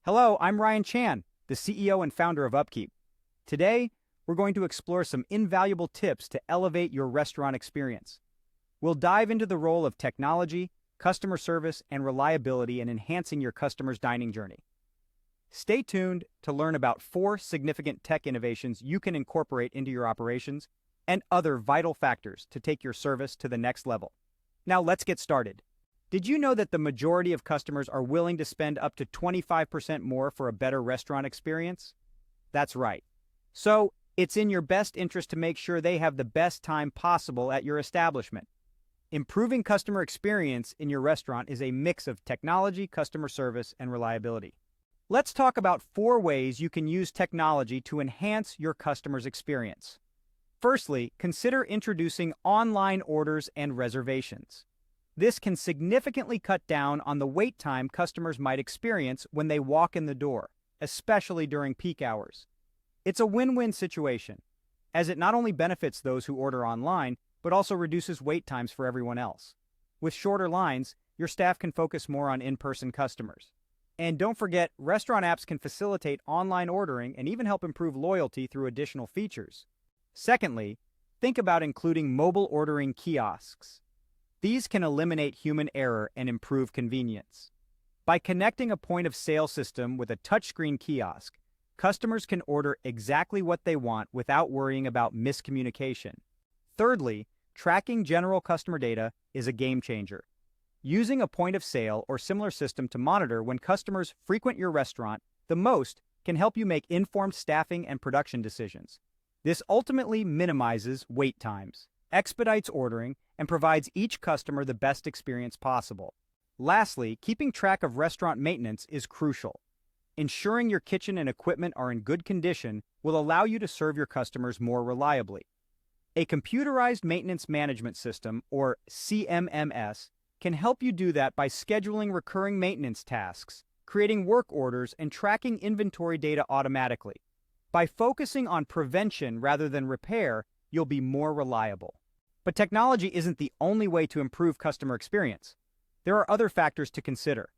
Hello, I'm Ryan Chan, the CEO and founder of UpKeep. Today, we're going to explore some invaluable tips to elevate your restaurant experience. We'll dive into the role of technology, customer service, and reliability in enhancing your customer's dining journey. Stay tuned to learn about 4 significant tech innovations you can incorporate into your operations and other vital factors to take your service to the next level. Now let's get started. Did you know that the majority of customers are willing to spend up to 25% more for a better restaurant experience? That's right. So, it's in your best interest to make sure they have the best time possible at your establishment. Improving customer experience in your restaurant is a mix of technology, customer service, and reliability. Let's talk about 4 ways you can use technology to enhance your customer's experience. Firstly, consider introducing online orders and reservations. This can significantly cut down on the wait time customers might experience when they walk in the door, especially during peak hours. It's a win-win situation, as it not only benefits those who order online, but also reduces wait times for everyone else. With shorter lines, your staff can focus more on in-person customers. And don't forget, restaurant apps can facilitate online ordering and even help improve loyalty through additional features. Secondly, think about including mobile ordering kiosks. These can eliminate human error and improve convenience. By connecting a point-of-sale system with a touchscreen kiosk, customers can order exactly what they want without worrying about miscommunication. Thirdly, tracking general customer data is a game changer. Using a point-of-sale or similar system to monitor when customers frequent your restaurant the most can help you make informed staffing and production decisions. This ultimately minimizes wait times, expedites ordering, and provides each customer the best experience possible. Lastly, keeping track of restaurant maintenance is crucial. Ensuring your kitchen and equipment are in good condition will allow you to serve your customers more reliably. A computerized maintenance management system, or CMMS, can help you do that by scheduling recurring maintenance tasks, creating work orders, and tracking inventory data automatically. By focusing on prevention rather than repair, you'll be more reliable. But technology isn't the only way to improve customer experience. There are other factors to consider.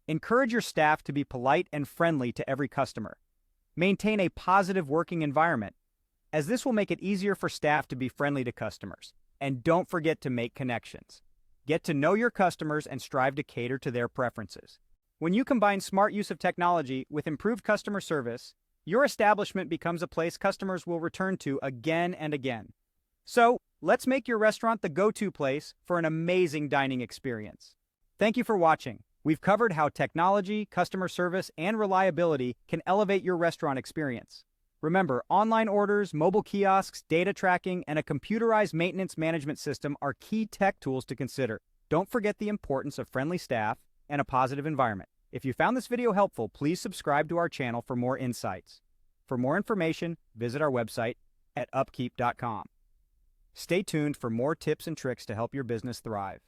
Encourage your staff to be polite and friendly to every customer. Maintain a positive working environment, as this will make it easier for staff to be friendly to customers. And don't forget to make connections. Get to know your customers and strive to cater to their preferences. When you combine smart use of technology with improved customer service, your establishment becomes a place customers will return to again and again. So, let's make your restaurant the go-to place for an amazing dining experience. Thank you for watching. We've covered how technology, customer service, and reliability can elevate your restaurant experience. Remember, online orders, mobile kiosks, data tracking, and a computerized maintenance management system are key tech tools to consider. Don't forget the importance of friendly staff and a positive environment. If you found this video helpful, please subscribe to our channel for more insights. For more information, visit our website at upkeep.com. Stay tuned for more tips and tricks to help your business thrive.